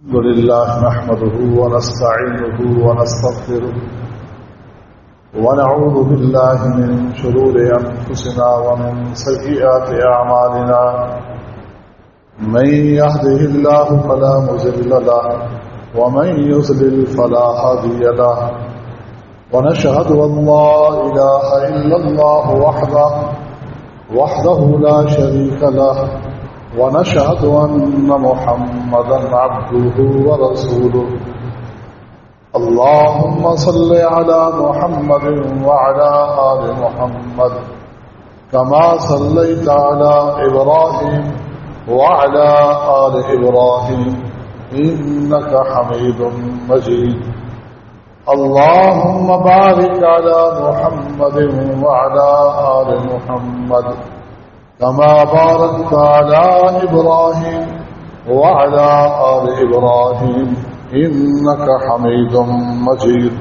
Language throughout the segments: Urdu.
الحمد لله نحمده ونستعينه ونستغفره ونعوذ بالله من شرور أنفسنا ومن سيئات أعمالنا من يهده الله فلا مضل له ومن يضلل فلا هادي له ونشهد أن لا إله إلا الله وحده لا شريك له ونشهد أن محمدا عبده ورسوله اللهم صل على محمد وعلى آل محمد كما صليت على إبراهيم وعلى آل إبراهيم إنك حميد مجيد اللهم بارك على محمد وعلى آل محمد كما باركت على إبراهيم وعلى آل إبراهيم إنك حميد مجيد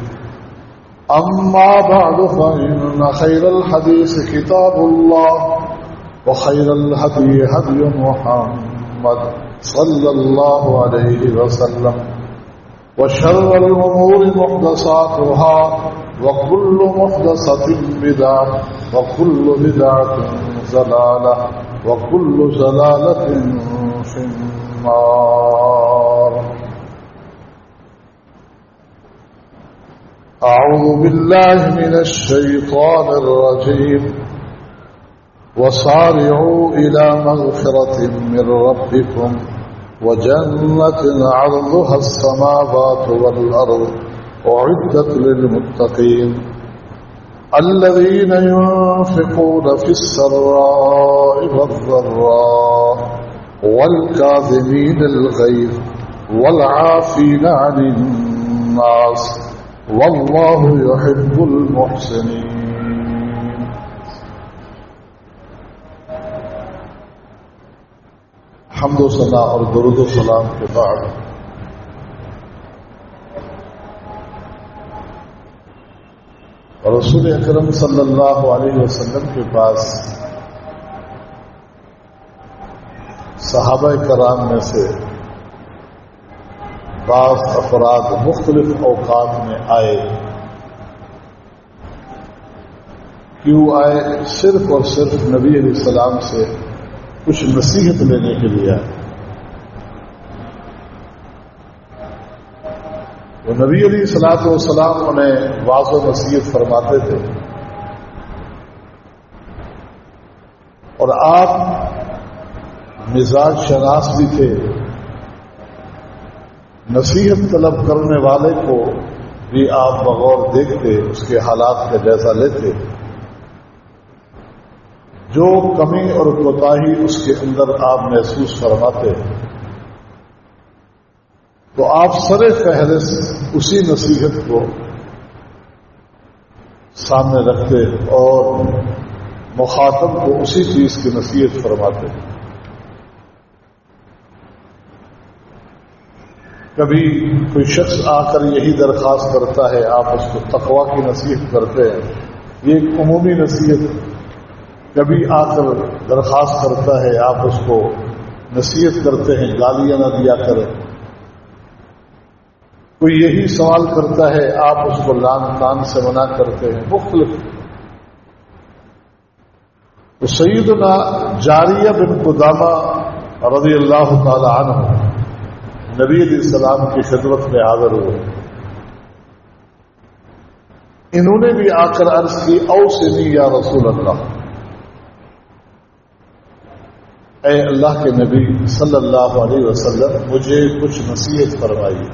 أما بعد فإن خير الحديث كتاب الله وخير الهدي هدي محمد صلى الله عليه وسلم وشر الأمور محدثاتها وكل محدثة بدعة وكل بدعة ضلالة وكل ضلالة في النار. أعوذ بالله من الشيطان الرجيم وسارعوا إلى مغفرة من ربكم وجنة عرضها السماوات والأرض أعدت للمتقين الذين ينفقون في السراء والضراء والكاظمين الغيظ والعافين عن الناس والله يحب المحسنين. حمد و ثنا اور درود و سلام کے بعد رسول اکرم صلی اللہ علیہ وسلم کے پاس صحابہ کرام میں سے بعض افراد مختلف اوقات میں آئے. کیوں آئے؟ صرف اور صرف نبی علیہ السلام سے کچھ نصیحت لینے کے لیے آئے. وہ نبی علیہ الصلوۃ والسلام انہیں واضح و نصیحت فرماتے تھے اور آپ مزاج شناس بھی تھے. نصیحت طلب کرنے والے کو بھی آپ بغور دیکھتے، اس کے حالات کا جائزہ لیتے، جو کمی اور کوتاہی اس کے اندر آپ محسوس فرماتے تو آپ سر فہرست اسی نصیحت کو سامنے رکھتے اور مخاطب کو اسی چیز کی نصیحت فرماتے. کبھی کوئی شخص آ کر یہی درخواست کرتا ہے، آپ اس کو تقویٰ کی نصیحت کرتے ہیں، یہ ایک عمومی نصیحت. کبھی آ کر درخواست کرتا ہے، آپ اس کو نصیحت کرتے ہیں، گالیاں نہ دیا کریں. کوئی یہی سوال کرتا ہے، آپ اس کو لان تان سے منع کرتے ہیں. مختلف. تو سیدنا جاریہ بن قدامہ رضی اللہ تعالی عنہ نبی علیہ السلام کی خدمت میں حاضر ہوئے. انہوں نے بھی آ کر عرض کی، اوصنی یا رسول اللہ، اے اللہ کے نبی صلی اللہ علیہ وسلم مجھے کچھ نصیحت فرمائیے.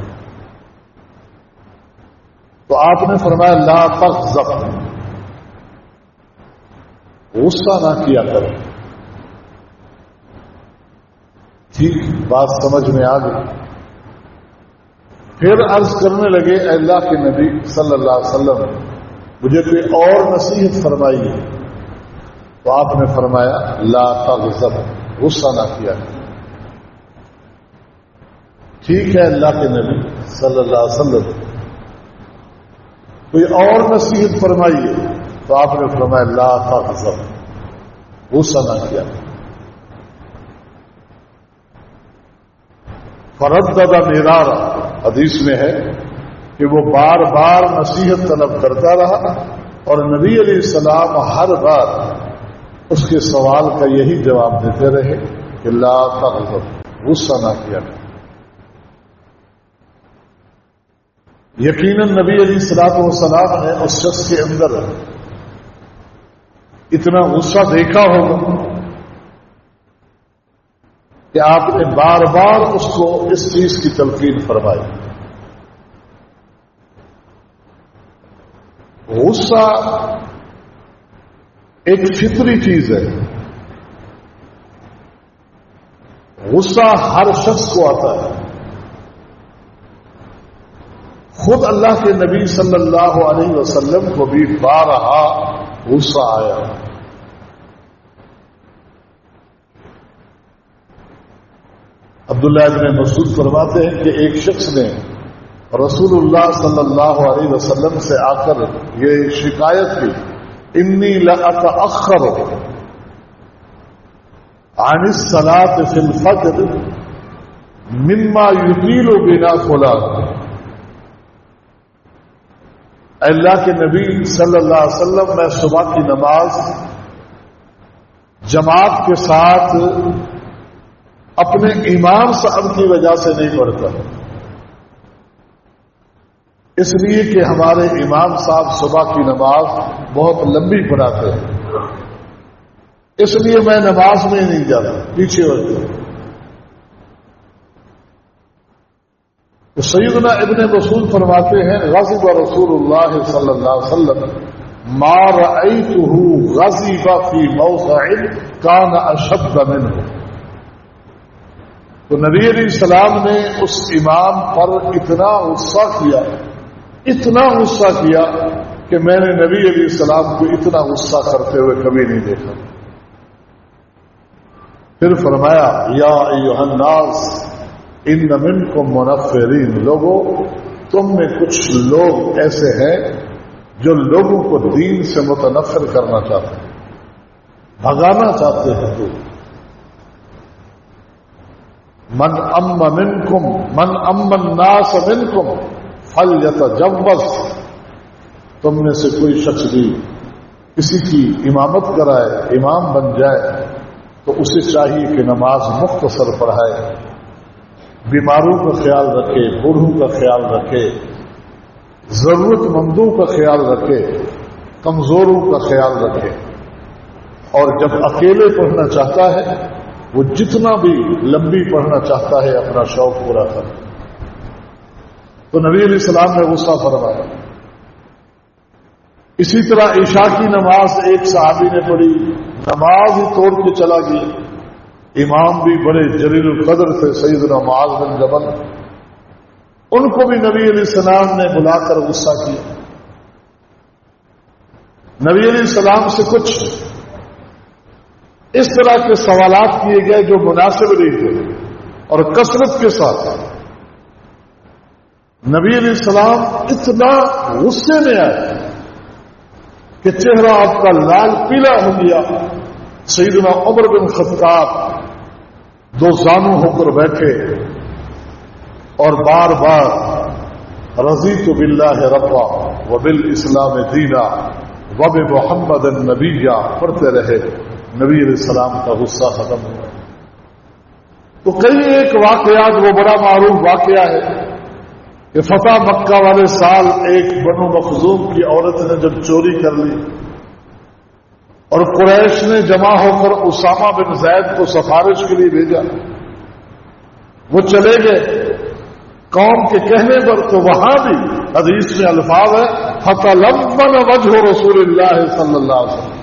تو آپ نے فرمایا، لا تغضب، غصہ نہ کیا کرو. ٹھیک، بات سمجھ میں آ گئی. پھر عرض کرنے لگے، اے اللہ کے نبی صلی اللہ علیہ وسلم مجھے کوئی اور نصیحت فرمائیے. تو آپ نے فرمایا، لا تغضب، غصہ نہ کیا. ٹھیک ہے اللہ کے نبی صلی اللہ علیہ وسلم کوئی اور نصیحت فرمائیے. تو آپ نے فرمایا، لا تغضب، غصہ نہ کیا. فردد مرارا، حدیث میں ہے کہ وہ بار بار نصیحت طلب کرتا رہا، اور نبی علیہ السلام ہر بار اس کے سوال کا یہی جواب دیتے رہے کہ لا تغضب، غصہ نہ کیا کرے۔ یقیناً نبی علیہ السلام نے اس شخص کے اندر اتنا غصہ دیکھا ہوگا کہ آپ نے بار بار اس کو اس چیز کی تلقین فرمائی۔ غصہ ایک فطری چیز ہے، غصہ ہر شخص کو آتا ہے۔ خود اللہ کے نبی صلی اللہ علیہ وسلم کو بھی بارہا غصہ آیا۔ عبداللہ بن مسعود فرماتے ہیں کہ ایک شخص نے رسول اللہ صلی اللہ علیہ وسلم سے آ کر یہ شکایت کی، انی لأتأخر عن الصلاة في الفجر مما يطيل بنا فلان۔ اللہ کے نبی صلی اللہ علیہ وسلم، میں صبح کی نماز جماعت کے ساتھ اپنے امام صاحب کی وجہ سے نہیں پڑھتا، اس لیے کہ ہمارے امام صاحب صبح کی نماز بہت لمبی پڑھاتے ہیں، اس لیے میں نماز میں نہیں جاتا، پیچھے ہوتا۔ تو سیدنا ابن مسعود فرماتے ہیں غضب رسول اللہ صلی اللہ علیہ وسلم ما رأيته غضب في موضع كان اشد منه۔ تو نبی علیہ السلام نے اس امام پر اتنا غصہ کیا کہ میں نے نبی علیہ السلام کو اتنا غصہ کرتے ہوئے کبھی نہیں دیکھا۔ پھر فرمایا یا ایھا الناس ان منکم منفرین، لوگوں تم میں کچھ لوگ ایسے ہیں جو لوگوں کو دین سے متنفر کرنا چاہتے ہیں، بھگانا چاہتے ہیں۔ تو من اما الناس منکم فلیتجوز، تم میں سے کوئی شخص بھی کسی کی امامت کرائے، امام بن جائے، تو اسے چاہیے کہ نماز مختصر پڑھائے، بیماروں کا خیال رکھے، بوڑھوں کا خیال رکھے، ضرورت مندوں کا خیال رکھے، کمزوروں کا خیال رکھے، اور جب اکیلے پڑھنا چاہتا ہے وہ جتنا بھی لمبی پڑھنا چاہتا ہے اپنا شوق پورا کرے۔ تو نبی علیہ السلام نے غصہ فرمایا۔ اسی طرح عشاء کی نماز ایک صحابی نے پڑھی، نماز ہی توڑ کے چلا گیا، امام بھی بڑے جلیل القدر تھے سیدنا معاذ بن جبل، ان کو بھی نبی علیہ السلام نے بلا کر غصہ کیا۔ نبی علیہ السلام سے کچھ اس طرح کے سوالات کیے گئے جو مناسب نہیں تھے، اور کثرت کے ساتھ نبی علیہ السلام اتنا غصے میں آئے کہ چہرہ آپ کا لال پیلا ہو گیا۔ سیدنا عمر بن خطاب دو زانو ہو کر بیٹھے اور بار بار رضیت باللہ ربا وبالاسلام دینا وبمحمد نبیا پڑھتے رہے۔ نبی علیہ السلام کا غصہ ختم ہوا۔ تو کئی ایک واقعات، وہ بڑا معروف واقعہ ہے کہ فتح مکہ والے سال ایک بنو مخزوم کی عورت نے جب چوری کر لی اور قریش نے جمع ہو کر اسامہ بن زید کو سفارش کے لیے بھیجا، وہ چلے گئے قوم کے کہنے پر، تو وہاں بھی حدیث میں الفاظ ہے فَتَلَمَّنَ وَجْهُ رسول اللہ صلی اللہ علیہ وسلم،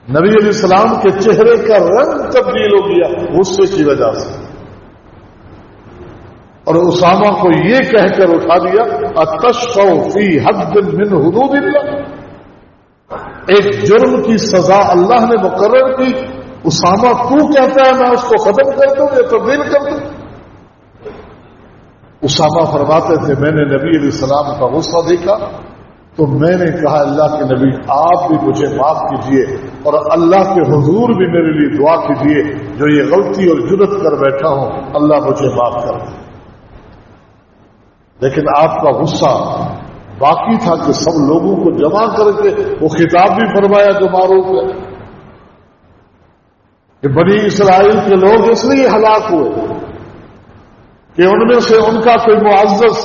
نبی علیہ السلام کے چہرے کا رنگ تبدیل ہو گیا غصے کی وجہ سے، اور اسامہ کو یہ کہہ کر اٹھا دیا اتشفع فی حد من حدود اللہ، ایک جرم کی سزا اللہ نے مقرر کی، اسامہ تو کہتا ہے میں اس کو ختم کر دوں یا تبدیل کر دوں؟ اسامہ فرماتے تھے میں نے نبی علیہ السلام کا غصہ دیکھا تو میں نے کہا اللہ کے نبی آپ بھی مجھے معاف کیجئے، اور اللہ کے حضور بھی میرے لیے دعا کیجیے، جو یہ غلطی اور جرت کر بیٹھا ہوں اللہ مجھے معاف کر دے۔ لیکن آپ کا غصہ باقی تھا کہ سب لوگوں کو جمع کر کے وہ خطاب بھی فرمایا جو معروف ہے کہ بنی اسرائیل کے لوگ اس لیے ہلاک ہوئے کہ ان میں سے ان کا کوئی معزز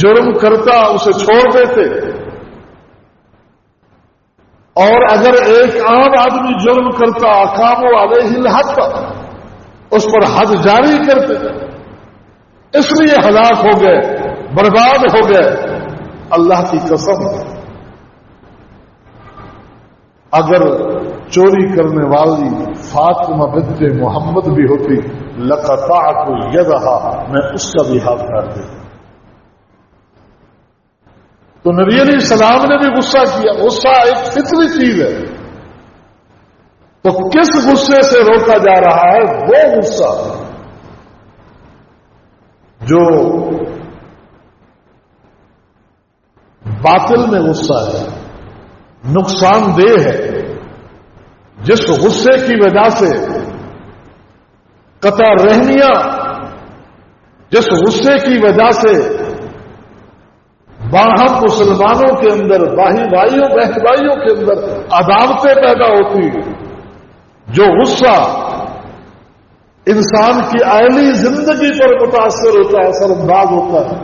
جرم کرتا اسے چھوڑ دیتے، اور اگر ایک عام آدمی جرم کرتا اقاموا علیہ الحد اس پر حد جاری کرتے، اس لیے ہلاک ہو گئے، برباد ہو گئے۔ اللہ کی قسم اگر چوری کرنے والی فاطمہ بنت محمد بھی ہوتی لقطعت یدہا، میں اس کا بھی ہاتھ کاٹ دیتا۔ تو نبی علیہ السلام نے بھی غصہ کیا۔ غصہ ایک فطری چیز ہے، تو کس غصے سے روکا جا رہا ہے؟ وہ غصہ جو باطل میں غصہ ہے، نقصان دہ ہے، جس غصے کی وجہ سے قطع رحمیاں، جس غصے کی وجہ سے باہم مسلمانوں کے اندر، بھائی بھائیوں بہن بھائیوں کے اندر عداوتیں پیدا ہوتی، جو غصہ انسان کی عائلی زندگی پر متاثر ہوتا ہے، اثر انداز ہوتا ہے،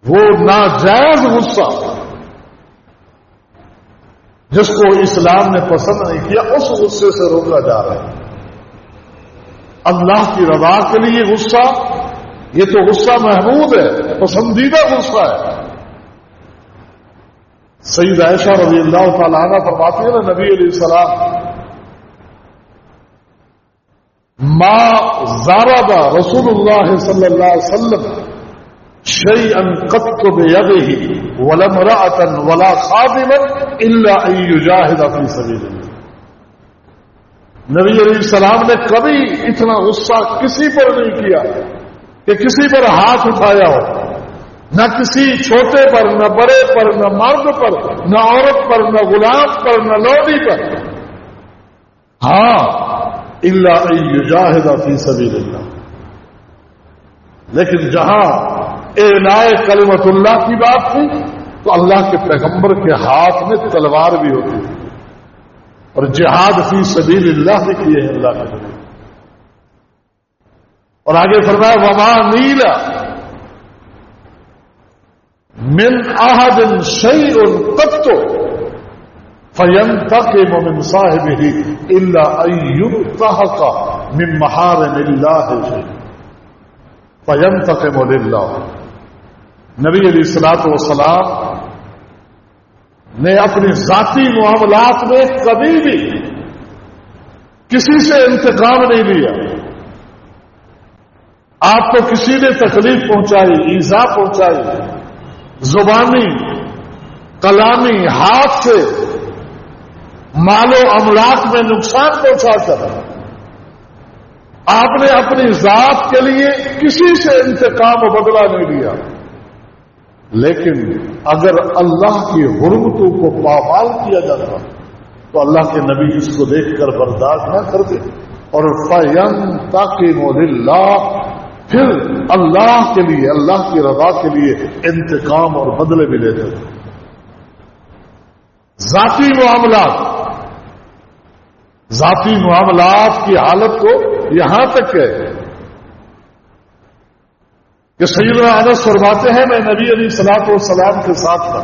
وہ ناجائز غصہ جس کو اسلام نے پسند نہیں کیا، اس غصے سے روکا جا رہا ہے۔ اللہ کی رضا کے لیے غصہ، یہ تو غصہ محمود ہے، پسندیدہ غصہ ہے۔ سید عائشہ رضی اللہ تعالی عنہ فرماتی ہے نا، نبی علیہ السلام ما ضرب رسول اللہ صلی اللہ علیہ وسلم شيئا قط بيده ولا امرأة ولا خادما الا ان يجاهد في سبيل الله۔ نبی علیہ السلام نے کبھی اتنا غصہ کسی پر نہیں کیا کہ کسی پر ہاتھ اٹھایا ہو، نہ کسی چھوٹے پر، نہ بڑے پر، نہ مرد پر، نہ عورت پر، نہ غلام پر، نہ لوڈی پر۔ ہاں الا ان يجاهد في سبيل الله، لیکن جہاں اعلاء کلمت اللہ کی بات تھی تو اللہ کے پیغمبر کے ہاتھ میں تلوار بھی ہوتی تھی، اور جہاد فی سبیل اللہ بھی کیے ہیں اللہ کے نبی۔ اور آگے فرمایا وما نیل من احد شیء قط فینتقم من صاحبہ الا ان ينتهك من محارم اللہ شیء فینتقم للہ۔ نبی علیہ الصلوۃ والسلام نے اپنی ذاتی معاملات میں کبھی بھی کسی سے انتقام نہیں لیا۔ آپ کو کسی نے تکلیف پہنچائی، ایذا پہنچائی، زبانی، کلامی، ہاتھ سے، مال و املاک میں نقصان پہنچا کر آپ نے اپنی ذات کے لیے کسی سے انتقام و بدلہ نہیں لیا، لیکن اگر اللہ کی حرمتوں کو پامال کیا جاتا تو اللہ کے نبی اس کو دیکھ کر برداشت نہ کرتے، اور فَيَنْتَقِمُ لِلَّهِ، پھر اللہ کے لیے، اللہ کی رضا کے لیے انتقام اور بدلے بھی لیتے تھے۔ ذاتی معاملات کی حالت کو یہاں تک ہے کہ سیدنا انس فرماتے ہیں میں نبی علیہ الصلوۃ والسلام کے ساتھ تھا،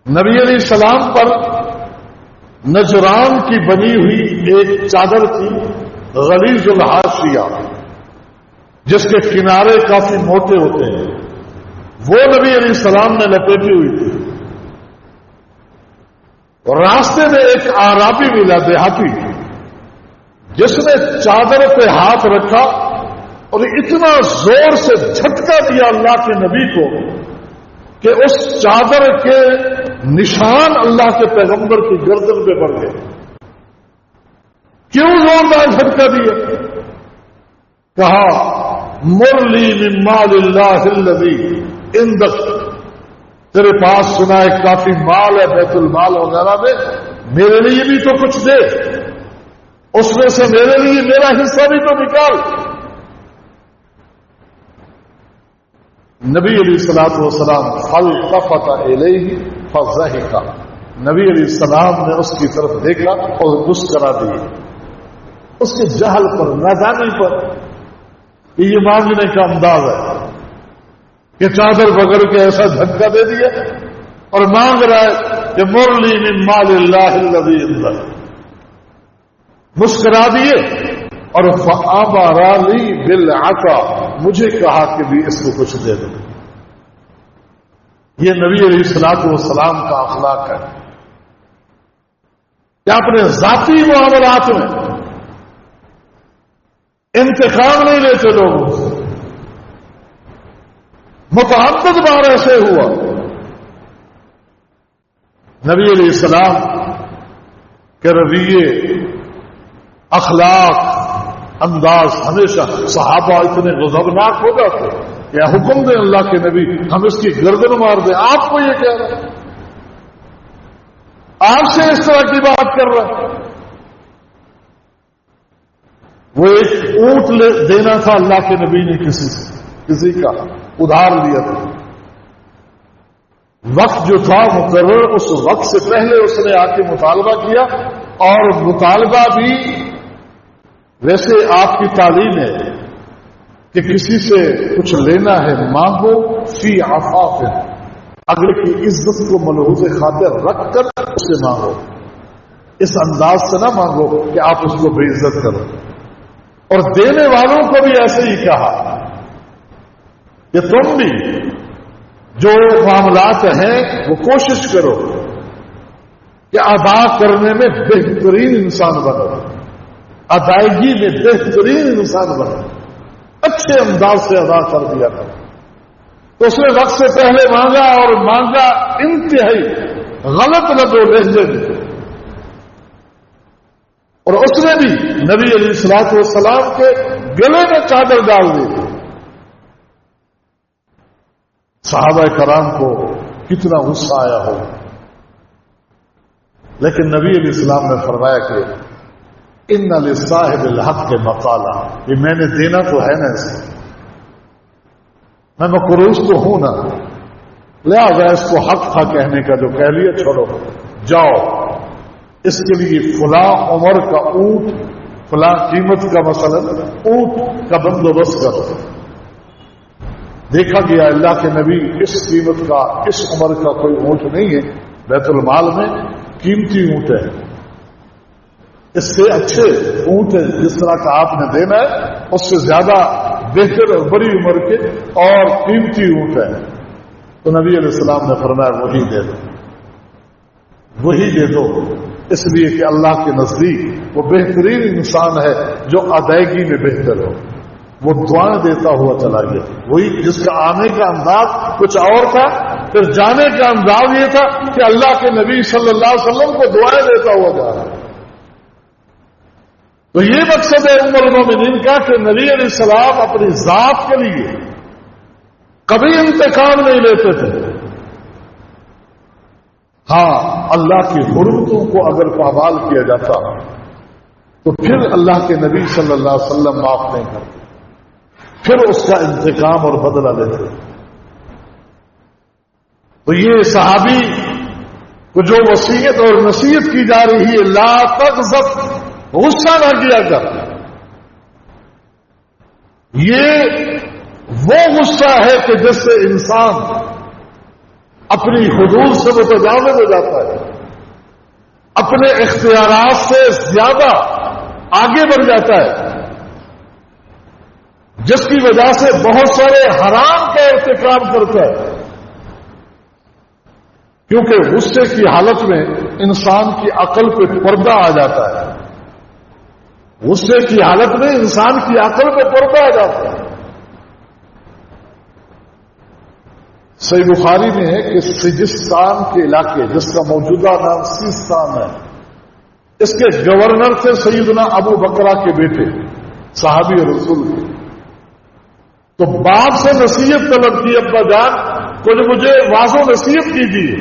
نبی علیہ السلام پر نجران کی بنی ہوئی ایک چادر تھی غلیظ الحاشیہ، جس کے کنارے کافی موٹے ہوتے ہیں، وہ نبی علیہ السلام نے لپیٹی ہوئی تھی، اور راستے میں ایک اعرابی ملا، دیہاتی، جس نے چادر پہ ہاتھ رکھا اور اتنا زور سے جھٹکا دیا اللہ کے نبی کو کہ اس چادر کے نشان اللہ کے پیغمبر کی گردن پہ پڑ گئے۔ کیوں زوردار جھٹکا دیا؟ کہا مر لی من مال اللہ الذی عندک، تیرے پاس سنا ہے کافی مال ہے بیت المال وغیرہ میں، میرے لیے بھی تو کچھ دے، اس میں سے میرے لیے میرا حصہ بھی تو نکال۔ نبی علیہ الصلوۃ والسلام فالتفت الیہ فضحک، نبی علیہ السلام نے اس کی طرف دیکھا اور مسکرا دی، اس کے جہل پر، نادانی پر۔ یہ مانگنے کا انداز ہے کہ چادر پکڑ کے ایسا دھکا دے دیا اور مانگ رہا ہے کہ مرلی من مال اللہ الذی عندک، مسکرا دیے اور فامر لی بالعطا، مجھے کہا کہ بھی اس کو کچھ دے دو۔ یہ نبی علیہ الصلوۃ والسلام کا اخلاق ہے کہ اپنے ذاتی معاملات میں انتقام نہیں لیتے لوگوں سے۔ متعدد بار ایسے ہوا، نبی علیہ السلام کے رویے، اخلاق، انداز ہمیشہ صحابہ اتنے غضبناک ہو جاتے کہ حکم دیں اللہ کے نبی ہم اس کی گردن مار دیں، آپ کو یہ کہہ رہا ہے، آپ سے اس طرح کی بات کر رہا ہے۔ وہ ایک اونٹ دینا تھا اللہ کے نبی نے کسی کا ادھار لیا تھا، وقت جو تھا مقرر، اس وقت سے پہلے اس نے آ کے مطالبہ کیا، اور مطالبہ بھی ویسے آپ کی تعلیم ہے کہ کسی سے کچھ لینا ہے مانگو فی عفاف، اگلے کی عزت کو ملحوظ خاطر رکھ کر اس سے مانگو، اس انداز سے نہ مانگو کہ آپ اس کو بے عزت کرو۔ اور دینے والوں کو بھی ایسے ہی کہا کہ تم بھی جو معاملات ہیں وہ کوشش کرو کہ ادا کرنے میں بہترین انسان بنو، ادائیگی میں بہترین انسان بنو، اچھے انداز سے ادا کر دیا تھا۔ تو اس نے وقت سے پہلے مانگا، اور مانگا انتہائی غلط لفظ و لہجے میں، اور اس نے بھی نبی علیہ الصلوۃ والسلام کے گلے میں چادر ڈال دی۔ صحابہ کرام کو کتنا غصہ آیا ہو، لیکن نبی علیہ السلام نے فرمایا کہ ان لصاحب الحق کے مقالہ، یہ میں نے دینا تو ہے نا، اسے میں مقروض تو ہوں نا، لہذا اس کو حق تھا کہنے کا، جو کہہ لیا چھوڑو، جاؤ اس کے لیے فلاں عمر کا اونٹ، فلاں قیمت کا مثلا اونٹ کا بندوبست کرو۔ دیکھا گیا اللہ کے نبی اس قیمت کا، اس عمر کا کوئی اونٹ نہیں ہے بیت المال میں، قیمتی اونٹ ہے، اس سے اچھے اونٹ ہے جس طرح کا آپ نے دینا ہے، اس سے زیادہ بہتر اور بڑی عمر کے اور قیمتی اونٹ ہے۔ تو نبی علیہ السلام نے فرمایا وہی دے دو، وہی دے دو، اس لیے کہ اللہ کے نزدیک وہ بہترین انسان ہے جو ادائیگی میں بہتر ہو۔ وہ دعائیں دیتا ہوا چلا گیا، وہی جس کا آنے کا انداز کچھ اور تھا، پھر جانے کا انداز یہ تھا کہ اللہ کے نبی صلی اللہ علیہ وسلم کو دعائیں دیتا ہوا جا رہا ہے۔ تو یہ مقصد ہے ام المومنین کا کہ نبی علیہ السلام اپنی ذات کے لیے کبھی انتقام نہیں لیتے تھے۔ ہاں، اللہ کی حرمتوں کو اگر پامال کیا جاتا تو پھر اللہ کے نبی صلی اللہ علیہ وسلم معاف نہیں کرتے، پھر اس کا انتقام اور بدلہ لیتے۔ تو یہ صحابی کو جو وصیت اور نصیحت کی جا رہی ہے، لا تغضب، غصہ نہ کیا کر، یہ وہ غصہ ہے کہ جس سے انسان اپنی حدود سے متجاوز ہو جاتا ہے، اپنے اختیارات سے زیادہ آگے بڑھ جاتا ہے، جس کی وجہ سے بہت سارے حرام کا ارتکاب کرتا ہے، کیونکہ غصے کی حالت میں انسان کی عقل پہ پردہ آ جاتا ہے، غصے کی حالت میں انسان کی عقل پہ پردہ آ جاتا ہے۔ صحیح بخاری میں ہے کہ سجستان کے علاقے، جس کا موجودہ نام سیستان ہے، اس کے گورنر تھے سیدنا ابو بکرہ کے بیٹے، صحابی رسول کے۔ تو باپ سے نصیحت طلب کی، ابا جان کچھ مجھے واضح نصیحت کیجیے۔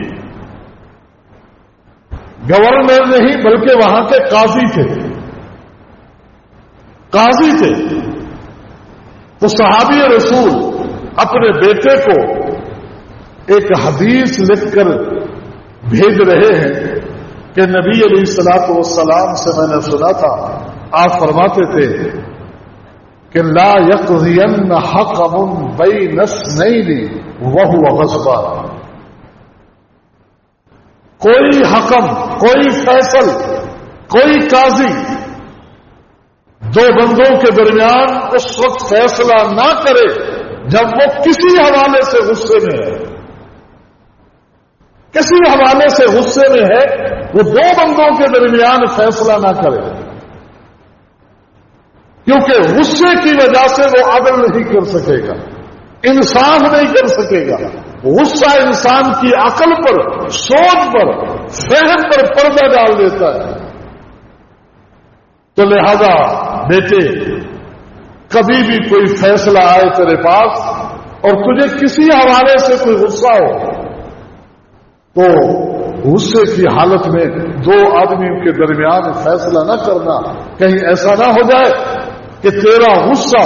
گورنر نہیں بلکہ وہاں کے قاضی تھے، قاضی تھے۔ تو صحابی رسول اپنے بیٹے کو ایک حدیث لکھ کر بھیج رہے ہیں کہ نبی علیہ الصلوۃ والسلام سے میں نے سنا تھا، آپ فرماتے تھے کہ لا یقضین حکم بین اثنین وہو غضبان، کوئی حکم، کوئی فیصل، کوئی قاضی دو بندوں کے درمیان اس وقت فیصلہ نہ کرے جب وہ کسی حوالے سے غصے میں ہے، کسی حوالے سے غصے میں ہے، وہ دو بندوں کے درمیان فیصلہ نہ کرے، کیونکہ غصے کی وجہ سے وہ عدل نہیں کر سکے گا، انصاف نہیں کر سکے گا۔ غصہ انسان کی عقل پر، سوچ پر، فہم پر پردہ ڈال دیتا ہے۔ تو لہذا بیٹے، کبھی بھی کوئی فیصلہ آئے تیرے پاس اور تجھے کسی حوالے سے کوئی غصہ ہو تو غصے کی حالت میں دو آدمیوں کے درمیان فیصلہ نہ کرنا، کہیں ایسا نہ ہو جائے کہ تیرا غصہ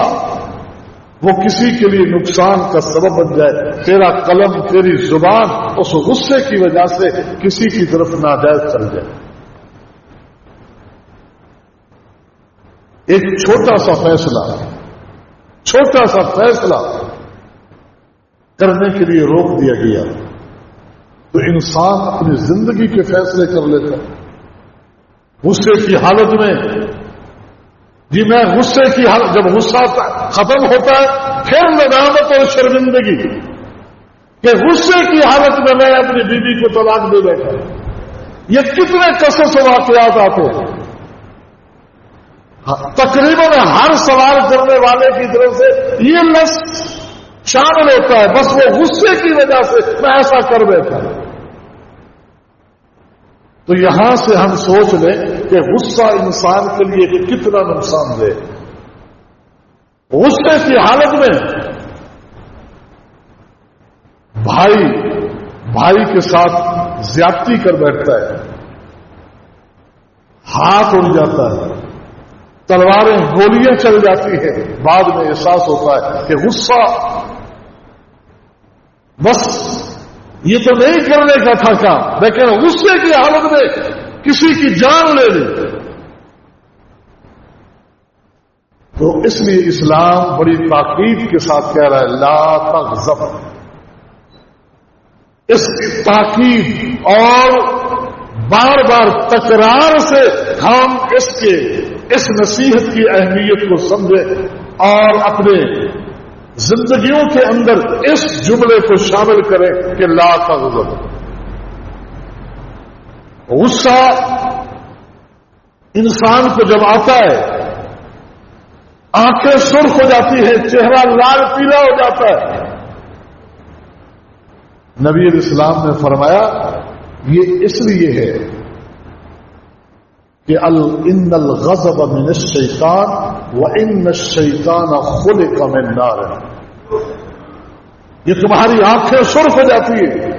وہ کسی کے لیے نقصان کا سبب بن جائے، تیرا قلم، تیری زبان اس غصے کی وجہ سے کسی کی طرف ناجائز چل جائے۔ ایک چھوٹا سا فیصلہ کرنے کے لیے روک دیا گیا تو انسان اپنی زندگی کے فیصلے کر لیتا ہے غصے کی حالت میں۔ جی میں غصے کی حالت، جب غصہ ختم ہوتا ہے پھر ندامت اور شرمندگی کہ غصے کی حالت میں میں اپنی بیوی کو طلاق دے بیٹھا۔ یہ کتنے قصص واقعات آتے ہیں، تقریباً ہر سوال کرنے والے کی طرف سے یہ لفظ شامل ہوتا ہے، بس وہ غصے کی وجہ سے میں ایسا کر بیٹھا۔ تو یہاں سے ہم سوچ لیں کہ غصہ انسان کے لیے کتنا نقصان دہ۔ غصے کی حالت میں بھائی کے ساتھ زیادتی کر بیٹھتا ہے، ہاتھ اڑ جاتا ہے، تلواریں گولیاں چل جاتی ہیں، بعد میں احساس ہوتا ہے کہ غصہ بس یہ تو نہیں کرنے کا تھا کام، لیکن غصے کی حالت میں کسی کی جان لے لی۔ تو اس لیے اسلام بڑی تاکید کے ساتھ کہہ رہا ہے لا تغضب۔ اس کی تاکید اور بار بار تکرار سے ہم اس نصیحت کی اہمیت کو سمجھیں اور اپنے زندگیوں کے اندر اس جملے کو شامل کریں کہ لا تغضب۔ غصہ انسان کو جب آتا ہے آنکھیں سرخ ہو جاتی ہیں، چہرہ لال پیلا ہو جاتا ہے۔ نبی علیہ السلام نے فرمایا یہ اس لیے ہے کہ ان الغضب من الشیطان وان الشیطان خلق من نار۔ یہ تمہاری آنکھیں سرخ ہو جاتی ہے،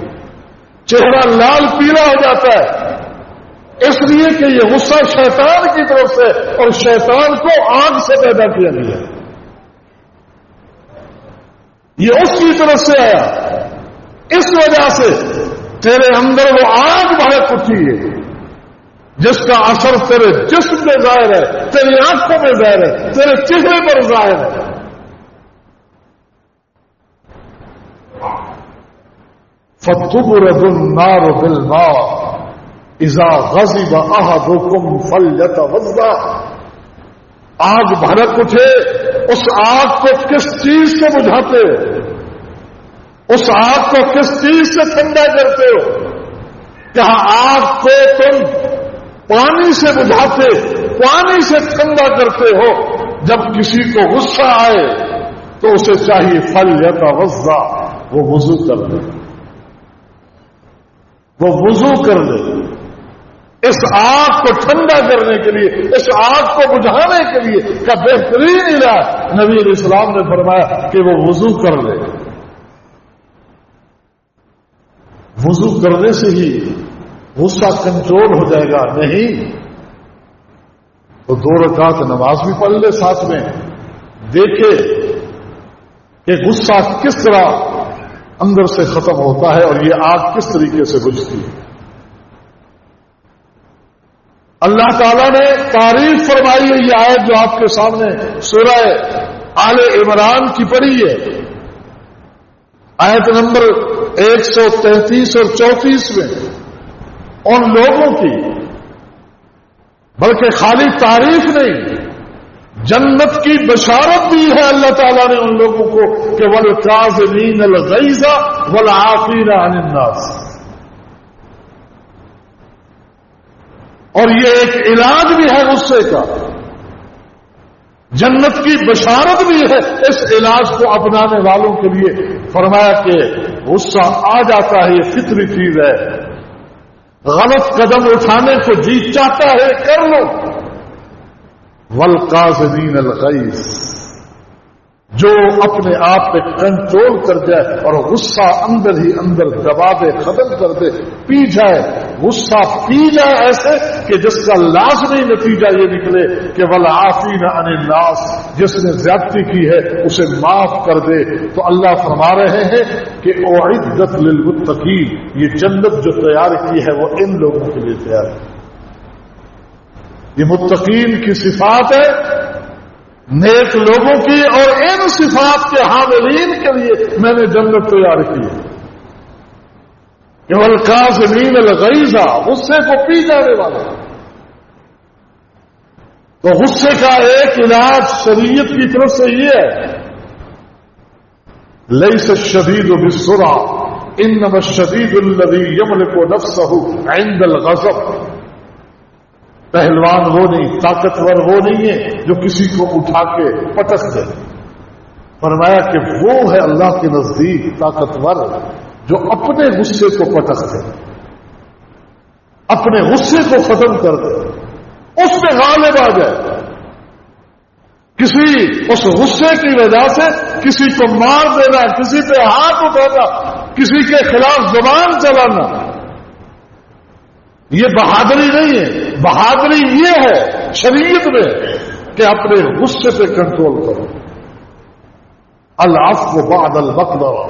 چہرہ لال پیلا ہو جاتا ہے، اس لیے کہ یہ غصہ شیطان کی طرف سے، اور شیطان کو آگ سے پیدا کیا گیا، یہ اس کی طرف سے آیا، اس وجہ سے تیرے اندر وہ آگ بھڑک اٹھی ہے جس کا اثر تیرے جسم میں ظاہر ہے، تیری آنکھوں میں ظاہر ہے، تیرے چہرے پر ظاہر ہے۔ فَتُبْرَدُ النَّارُ بِالْمَاءِ اِذَا غَضِبَ أَحَدُكُمْ فَلْيَتَوَضَّأْ۔ آگ بھڑک اٹھے، اس آگ کو کس چیز سے بجھاتے ہو؟ اس آگ کو کس چیز سے ٹھنڈا کرتے ہو؟ کیا آگ کو تم پانی سے بجھاتے، پانی سے ٹھنڈا کرتے ہو؟ جب کسی کو غصہ آئے تو اسے چاہیے فلیتوضا، وہ وضو کر لے، وہ وضو کر لے۔ اس آگ کو ٹھنڈا کرنے کے لیے، اس آگ کو بجھانے کے لیے کا بہترین علاج نبی علیہ السلام نے فرمایا کہ وہ وضو کر لے۔ وضو کرنے سے ہی غصہ کنٹرول ہو جائے گا؟ نہیں، تو 2 رکعت نماز بھی پڑھ لے ساتھ میں، دیکھے کہ غصہ کس طرح اندر سے ختم ہوتا ہے اور یہ آگ کس طریقے سے بجھتی ہے۔ اللہ تعالیٰ نے تعریف فرمائی ہے، یہ آیت جو آپ کے سامنے سورہ آل عمران کی پڑھی ہے، آیت نمبر 133 اور 34 میں ان لوگوں کی، بلکہ خالی تعریف نہیں، جنت کی بشارت دی ہے اللہ تعالیٰ نے ان لوگوں کو کہ وَالْكَاظِمِينَ الْغَيْظَ وَالْعَافِينَ عَنِ النَّاسِ، اور یہ ایک علاج بھی ہے غصے کا، جنت کی بشارت بھی ہے اس علاج کو اپنانے والوں کے لیے۔ فرمایا کہ غصہ آ جاتا ہے، یہ فطری چیز ہے، غلط قدم اٹھانے کو جی چاہتا ہے کر لو۔ والقاظمین الغیظ، جو اپنے آپ پہ کنٹرول کر جائے اور غصہ اندر ہی اندر دبا دے، ختم کر دے، پی جائے، غصہ پی جائے ایسے کہ جس کا لازمی نتیجہ یہ نکلے کہ والعافین عن الناس، جس نے زیادتی کی ہے اسے معاف کر دے۔ تو اللہ فرما رہے ہیں کہ اعدت للمتقین، یہ جنت جو تیار کی ہے وہ ان لوگوں کے لیے تیار ہے۔ یہ متقین کی صفات ہے، نیک لوگوں کی، اور ان صفات کے حاملین کے لیے میں نے جنت تیار کی ہے کہ والقاظمین الغیظ، غصے کو پی جانے والا۔ تو غصے کا ایک علاج شریعت کی طرف سے یہ ہے، لیس الشدید بالسرعہ انما الشدید الذی یملک نفسہ عند الغضب۔ پہلوان وہ نہیں، طاقتور وہ نہیں ہے جو کسی کو اٹھا کے پٹک دے۔ فرمایا کہ وہ ہے اللہ کے نزدیک طاقتور جو اپنے غصے کو پٹک دے، اپنے غصے کو ختم کر دے، اس میں غالب آ جائے۔ کسی اس غصے کی وجہ سے کسی کو مار دینا، کسی پہ ہاتھ اٹھانا، کسی کے خلاف زبان چلانا، یہ بہادری نہیں ہے۔ بہادری یہ ہے شریعت میں کہ اپنے غصے پہ کنٹرول کرو۔ العفو بعد المقدرہ،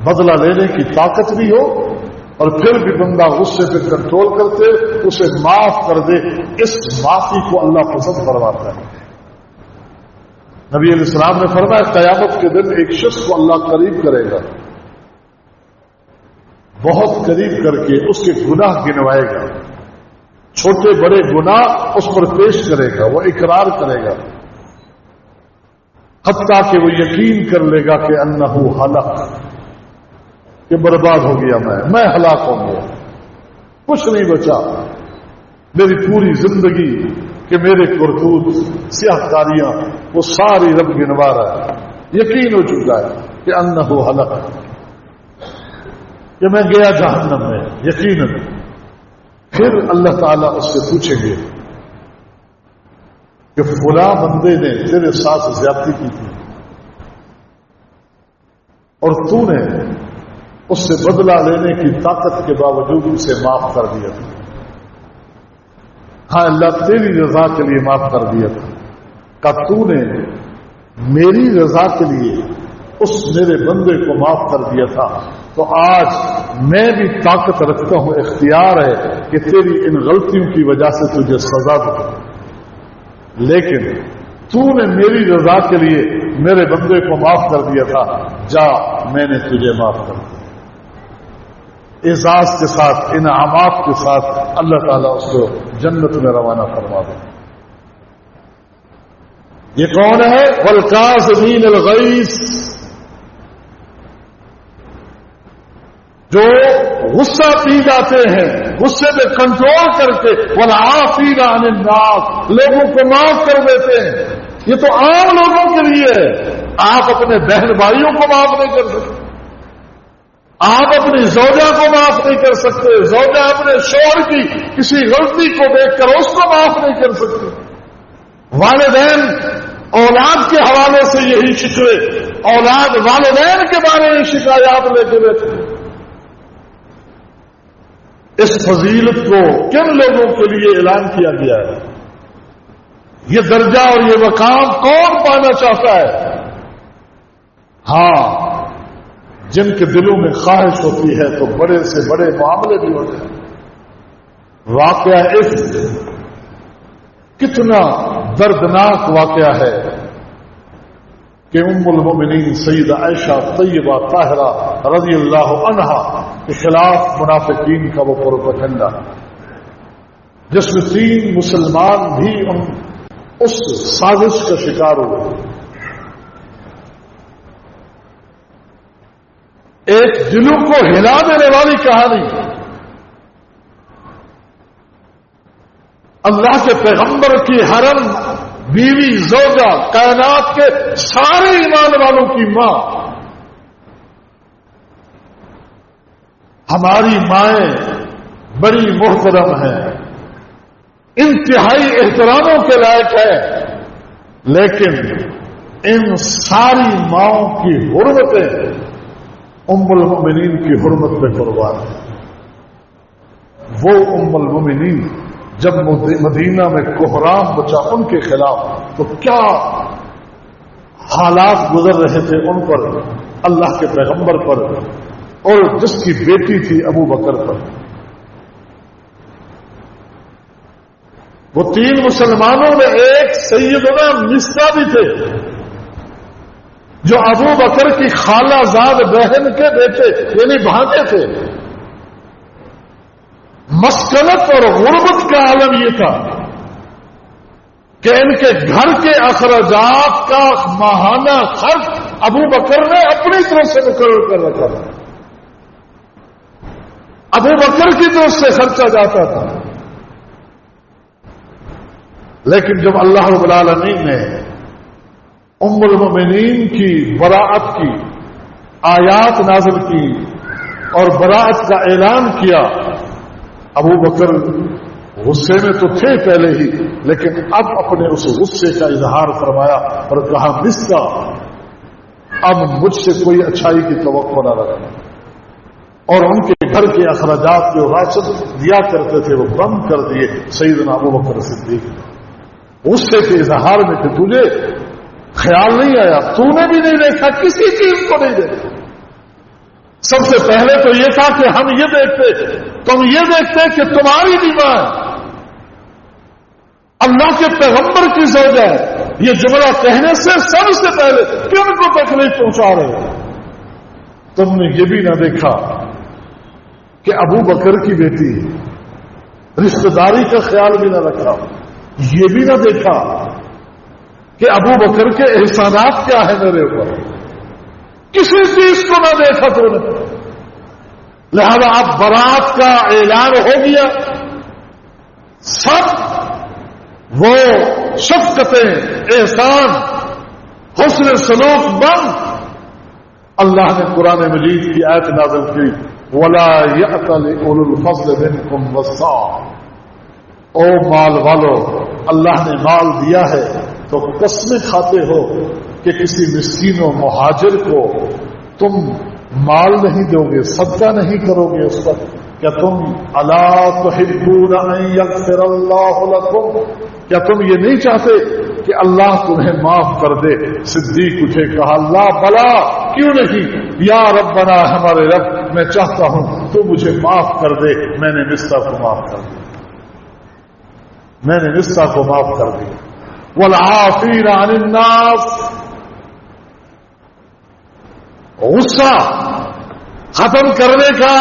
بدلہ لینے کی طاقت بھی ہو اور پھر بھی بندہ غصے پہ کنٹرول کرتے اسے معاف کر دے، اس معافی کو اللہ پسند فرماتا ہے۔ نبی علیہ السلام نے فرمایا قیامت کے دن ایک شخص کو اللہ قریب کرے گا، بہت قریب کر کے اس کے گناہ گنوائے گا، چھوٹے بڑے گناہ اس پر پیش کرے گا، وہ اقرار کرے گا، حتیٰ کہ وہ یقین کر لے گا کہ انہو ہلاک، کہ برباد ہو گیا، میں ہلاک ہو گیا، کچھ نہیں بچا، میری پوری زندگی کہ میرے کرتوت سیاہ کاریاں وہ ساری رب گنوا رہا ہے، یقین ہو چکا ہے کہ انہو ہلاک، کہ میں گیا جہنم میں یقیناً۔ پھر اللہ تعالیٰ اس سے پوچھیں گے کہ فلاں بندے نے تیرے ساتھ زیادتی کی تھی اور تو نے اس سے بدلہ لینے کی طاقت کے باوجود اسے معاف کر دیا تھا۔ ہاں اللہ تیری رضا کے لیے معاف کر دیا تھا، کہ تو نے میری رضا کے لیے اس میرے بندے کو معاف کر دیا تھا، تو آج میں بھی طاقت رکھتا ہوں، اختیار ہے کہ تیری ان غلطیوں کی وجہ سے تجھے سزا دوں، لیکن تو نے میری رضا کے لیے میرے بندے کو معاف کر دیا تھا، جا میں نے تجھے معاف کر دیا۔ اعزاز کے ساتھ، انعامات کے ساتھ اللہ تعالیٰ اس کو جنت میں روانہ فرما دے۔ یہ کون ہے؟ والقاظمین الغیظ، جو غصہ پی جاتے ہیں، غصے پہ کنٹرول کر کے والعافین عن الناس، لوگوں کو معاف کر دیتے ہیں۔ یہ تو عام لوگوں کے لیے ہے، آپ اپنے بہن بھائیوں کو معاف نہیں کر سکتے، آپ اپنی زوجہ کو معاف نہیں کر سکتے، زوجہ اپنے شوہر کی کسی غلطی کو دیکھ کر اس کو معاف نہیں کر سکتے، والدین اولاد کے حوالے سے یہی شکوے، اولاد والدین کے بارے میں شکایات لے کے بیٹھے۔ اس فضیلت کو کن لوگوں کے لیے اعلان کیا گیا ہے؟ یہ درجہ اور یہ مقام کون پانا چاہتا ہے؟ ہاں، جن کے دلوں میں خواہش ہوتی ہے تو بڑے سے بڑے معاملے بھی ہوتے ہیں۔ واقعہ اس کتنا دردناک واقعہ ہے کہ ام المؤمنین سیدہ عائشہ طیبہ طاہرہ رضی اللہ عنہا کے خلاف منافقین کا وہ پروپیگنڈا، جس میں 3 مسلمان بھی اس سازش کا شکار ہوئے۔ ایک دلوں کو ہلا دینے والی کہانی، اللہ کے پیغمبر کی حرم بیوی زوجہ، کائنات کے سارے ایمان والوں کی ماں، ہماری مائیں بڑی محترم ہیں، انتہائی احتراموں کے لائق ہے، لیکن ان ساری ماؤں کی حرمتیں ام المؤمنین کی حرمت پہ قربان ہے۔ وہ ام المؤمنین جب مدینہ میں کوہرام بچا ان کے خلاف تو کیا حالات گزر رہے تھے ان پر، اللہ کے پیغمبر پر اور جس کی بیٹی تھی ابو بکر پر۔ وہ 3 مسلمانوں میں ایک سیدنا مصطفیٰ بھی تھے جو ابو بکر کی خالہ زاد بہن کے بیٹے یعنی بھانجے تھے۔ مسکنت اور غربت کا عالم یہ تھا کہ ان کے گھر کے اخراجات کا ماہانہ خرچ ابو بکر نے اپنی طرف سے مقرر کر رکھا تھا، ابو بکر کی طرف سے خرچہ جاتا تھا۔ لیکن جب اللہ رب العالمین نے ام المؤمنین کی براءت کی آیات نازل کی اور براءت کا اعلان کیا، ابو بکر غصے میں تو تھے پہلے ہی، لیکن اب اپنے اس غصے کا اظہار فرمایا اور کہا مصطفیٰ اب مجھ سے کوئی اچھائی کی توقع نہ رکھنا، اور ان کے گھر کے اخراجات جو راشد دیا کرتے تھے وہ بند کر دیے۔ سیدنا ابو بکر صدیق غصے کے اظہار میں کہ تجھے خیال نہیں آیا، تو نے بھی نہیں دیکھا، کسی چیز کو نہیں دیکھا۔ سب سے پہلے تو یہ تھا کہ ہم یہ دیکھتے، تم یہ دیکھتے کہ تمہاری بھی ماں اللہ کے پیغمبر کی زوجہ ہے، یہ جملہ کہنے سے سب سے پہلے کن کو تکلیف پہنچا رہے، تم نے یہ بھی نہ دیکھا کہ ابو بکر کی بیٹی رشتہ داری کا خیال بھی نہ رکھا، یہ بھی نہ دیکھا کہ ابو بکر کے احسانات کیا ہے میرے اوپر، کسی چیز کو نہ دیکھا تو نے۔ لہذا اب برات کا اعلان ہو گیا، سب وہ شفقتیں، احسان، حسن سلوک بند۔ اللہ نے قرآن مجید کی آیت نازل کی وَلَا يَأْتَلِ أُولُو الْفَضْلِ مِنْكُمْ وَالسَّعَةِ، او مال والو، اللہ نے مال دیا ہے تو قسمیں کھاتے ہو کہ کسی مسکین و مہاجر کو تم مال نہیں دو گے، صدقہ نہیں کرو گے اس پر؟ کیا تم الا تحبون ان یغفر اللہ لکم، کیا تم یہ نہیں چاہتے کہ اللہ تمہیں معاف کر دے؟ صدیق اٹھے، کہا اللہ بلا، کیوں نہیں یا ربنا، ہمارے رب میں چاہتا ہوں تو مجھے معاف کر دے۔ میں نے مصطفیٰ کو معاف کر دیا، میں نے مصطفیٰ کو معاف کر دیا۔ والعافین عن الناس، غصہ ختم کرنے کا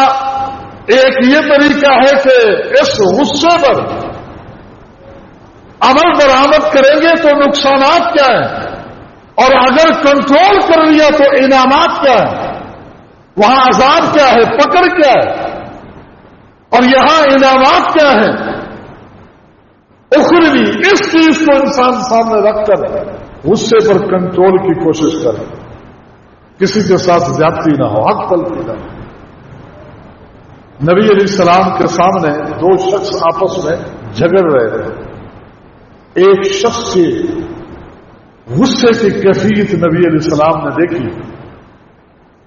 ایک یہ طریقہ ہے کہ اس غصے پر عمل درآمد کریں گے تو نقصانات کیا ہیں، اور اگر کنٹرول کر لیا تو انعامات کیا ہیں، وہاں عذاب کیا ہے، پکڑ کیا ہے، اور یہاں انعامات کیا ہیں اخروی۔ اس چیز کو انسان سامنے رکھ کر غصے پر کنٹرول کی کوشش کرے، کسی کے ساتھ زیادتی نہ ہو، حق تلفی نہ ہو۔ نبی علیہ السلام کے سامنے 2 شخص آپس میں جھگڑ رہے تھے، ایک شخص کے غصے کی کیفیت نبی علیہ السلام نے دیکھی،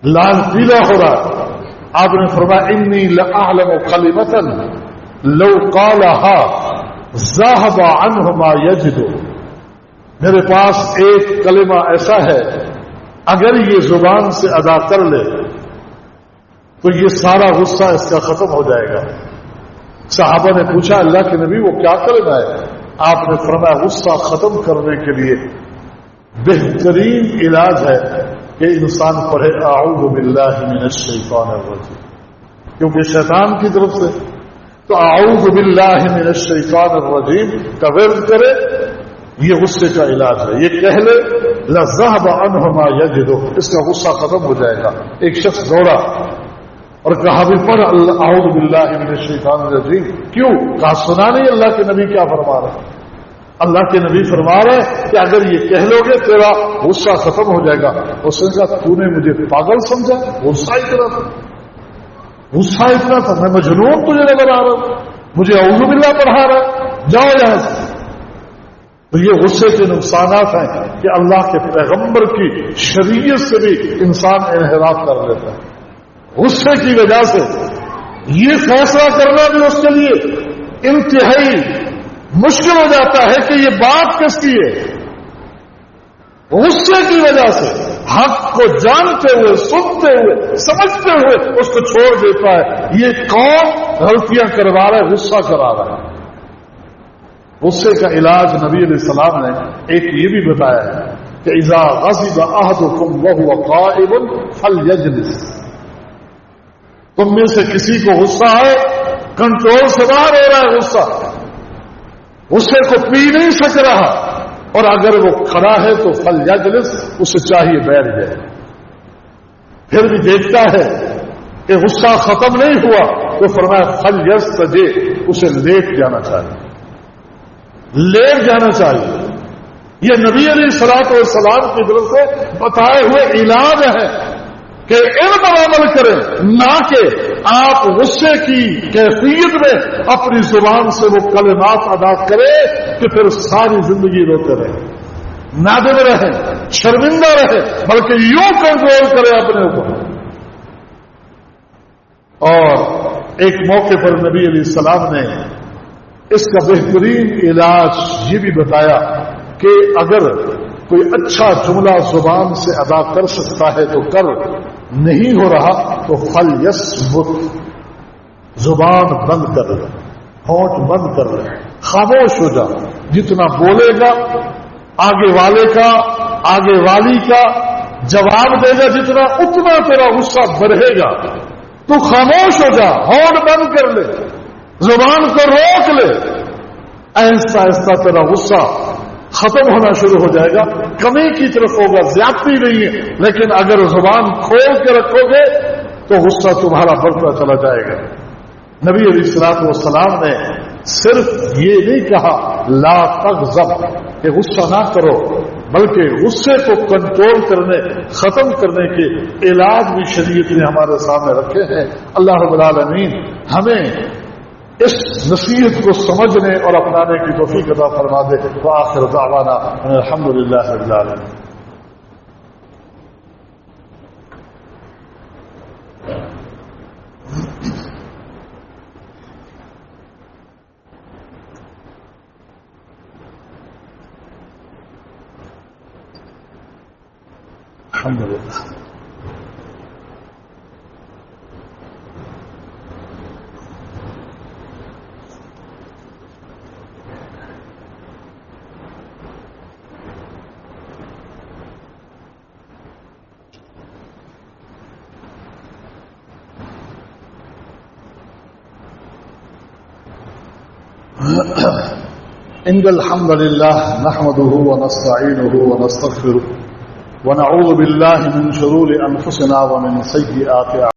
لال پیلا ہو رہا، آپ نے فرمایا انی لأعلم کلمۃ لو قالها ذهب عنه ما يجد، میرے پاس ایک کلمہ ایسا ہے اگر یہ زبان سے ادا کر لے تو یہ سارا غصہ اس کا ختم ہو جائے گا۔ صحابہ نے پوچھا اللہ کے نبی وہ کیا کلمہ ہے؟ آپ نے فرمایا غصہ ختم کرنے کے لیے بہترین علاج ہے کہ انسان پڑھے اعوذ باللہ من الشیطان الرجیم، کیونکہ شیطان کی طرف سے، تو اعوذ باللہ من الشیطان الرجیم کا ورد کرے، یہ غصے کا علاج ہے۔ یہ کہہ لے لذهب عنه ما يجد، اس کا غصہ ختم ہو جائے گا۔ ایک شخص دوڑا اور کہا بھی پڑھ اعوذ باللہ من الشیطان الرجیم، کیوں؟ کہا سنا نہیں اللہ کے نبی کیا فرما رہے ہیں؟ اللہ کے نبی فرما رہے ہیں کہ اگر یہ کہہ لو گے تیرا غصہ ختم ہو جائے گا۔ اس نے کہا تو نے مجھے پاگل سمجھا؟ غصہ اتنا تھا، غصہ اتنا تھا، میں مجنون تجھے نظر آ رہا ہوں، مجھے اعوذ باللہ پڑھا رہا، جاؤ یہاں سے۔ تو یہ غصے کے نقصانات ہیں کہ اللہ کے پیغمبر کی شریعت سے بھی انسان انحراف کر لیتا ہے۔ غصے کی وجہ سے یہ فیصلہ کرنا بھی اس کے لیے انتہائی مشکل ہو جاتا ہے کہ یہ بات کس کی ہے۔ غصے کی وجہ سے حق کو جانتے ہوئے، سنتے ہوئے، سمجھتے ہوئے اس کو چھوڑ دیتا ہے۔ یہ کون غلطیاں کروا رہا ہے؟ غصہ کرا رہا ہے۔ غصے کا علاج نبی علیہ السلام نے ایک یہ بھی بتایا ہے کہ اذا غضب احدکم وهو قائم فلیجلس، تم میں سے کسی کو غصہ ہے، کنٹرول سے باہر ہو رہا ہے غصہ، غصے کو پی نہیں سک رہا، اور اگر وہ کھڑا ہے تو فلیجلس، اسے چاہیے بیٹھ جائے۔ پھر بھی دیکھتا ہے کہ غصہ ختم نہیں ہوا تو فرمایا فلیستجب، اسے لیٹ جانا چاہیے، لیٹ جانا چاہیے۔ یہ نبی علیہ الصلوۃ والسلام کی طرف سے بتائے ہوئے علاج ہے کہ ان پر عمل کریں، نہ کہ آپ غصے کی کیفیت میں اپنی زبان سے وہ کلمات ادا کریں کہ پھر ساری زندگی روتے رہیں، نادم رہیں، شرمندہ رہیں، بلکہ یوں کنٹرول کریں اپنے اوپر۔ اور ایک موقع پر نبی علیہ السلام نے اس کا بہترین علاج یہ بھی بتایا کہ اگر کوئی اچھا جملہ زبان سے ادا کر سکتا ہے تو کر، نہیں ہو رہا تو فلیصمت، زبان بند کر لے، ہونٹ بند کر لے، خاموش ہو جا۔ جتنا بولے گا آگے والے کا، آگے والی کا جواب دے گا جتنا، اتنا تیرا غصہ بڑھے گا۔ تو خاموش ہو جا، ہونٹ بند کر لے، زبان کو روک لے، آہستہ آہستہ تیرا غصہ ختم ہونا شروع ہو جائے گا۔ کمی کی طرف ہوگا، زیادتی نہیں ہے، لیکن اگر زبان کھول کے رکھو گے تو غصہ تمہارا بڑھتا چلا جائے گا۔ نبی علیہ الصلوۃ والسلام نے صرف یہ نہیں کہا لا تغضب کہ غصہ نہ کرو، بلکہ غصے کو کنٹرول کرنے، ختم کرنے کے علاج بھی شریعت نے ہمارے سامنے رکھے ہیں۔ اللہ رب العالمین ہمیں اس نصیحت کو سمجھنے اور اپنانے کی توفیق عطا فرما دے۔ وآخر دعوانا الحمدللہ رب العالمین۔ الحمدللہ۔ إن الحمد لله نحمده ونستعينه ونستغفره ونعوذ بالله من شرور أنفسنا ومن سيئات أعمالنا